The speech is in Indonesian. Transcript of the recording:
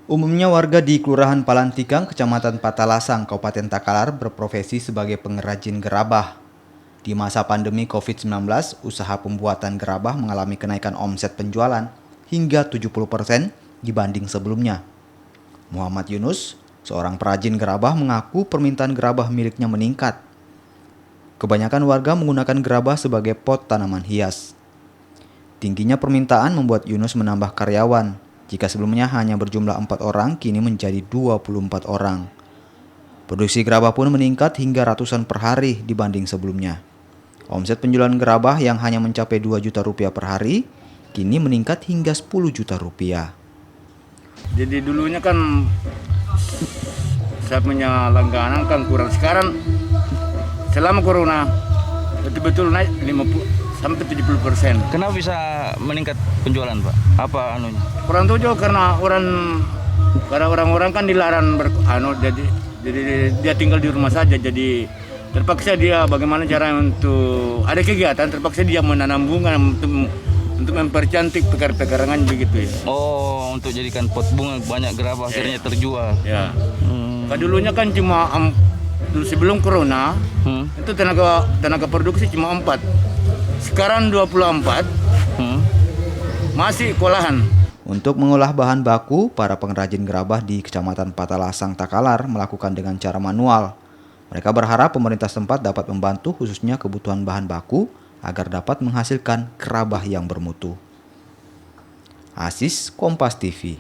Umumnya warga di Kelurahan Palantikang, Kecamatan Patalasang, Kabupaten Takalar berprofesi sebagai pengrajin gerabah. Di masa pandemi COVID-19, usaha pembuatan gerabah mengalami kenaikan omset penjualan hingga 70% dibanding sebelumnya. Muhammad Yunus, seorang perajin gerabah, mengaku permintaan gerabah miliknya meningkat. Kebanyakan warga menggunakan gerabah sebagai pot tanaman hias. Tingginya permintaan membuat Yunus menambah karyawan. Jika sebelumnya hanya berjumlah 4 orang, kini menjadi 24 orang. Produksi gerabah pun meningkat hingga ratusan per hari dibanding sebelumnya. Omset penjualan gerabah yang hanya mencapai 2 juta rupiah per hari, kini meningkat hingga 10 juta rupiah. Jadi dulunya kan saya punya langganan kan kurang. Sekarang selama corona betul-betul naik 50 sampai 70%. Kenapa bisa meningkat penjualan, Pak? Apa anunya? Kurang tahu juga karena orang-orang kan dilarang jadi dia tinggal di rumah saja. Jadi terpaksa dia bagaimana cara untuk ada kegiatan, terpaksa dia menanam bunga untuk mempercantik pekarangan begitu ya. Oh, untuk jadikan pot bunga banyak gerabah akhirnya terjual. Ya. Dulunya kan cuma sebelum corona itu tenaga produksi cuma 4. Sekarang 24 masih kolahan. Untuk mengolah bahan baku, para pengrajin gerabah di Kecamatan Patalasang Takalar melakukan dengan cara manual. Mereka berharap pemerintah setempat dapat membantu khususnya kebutuhan bahan baku agar dapat menghasilkan gerabah yang bermutu. Asis, Kompas TV.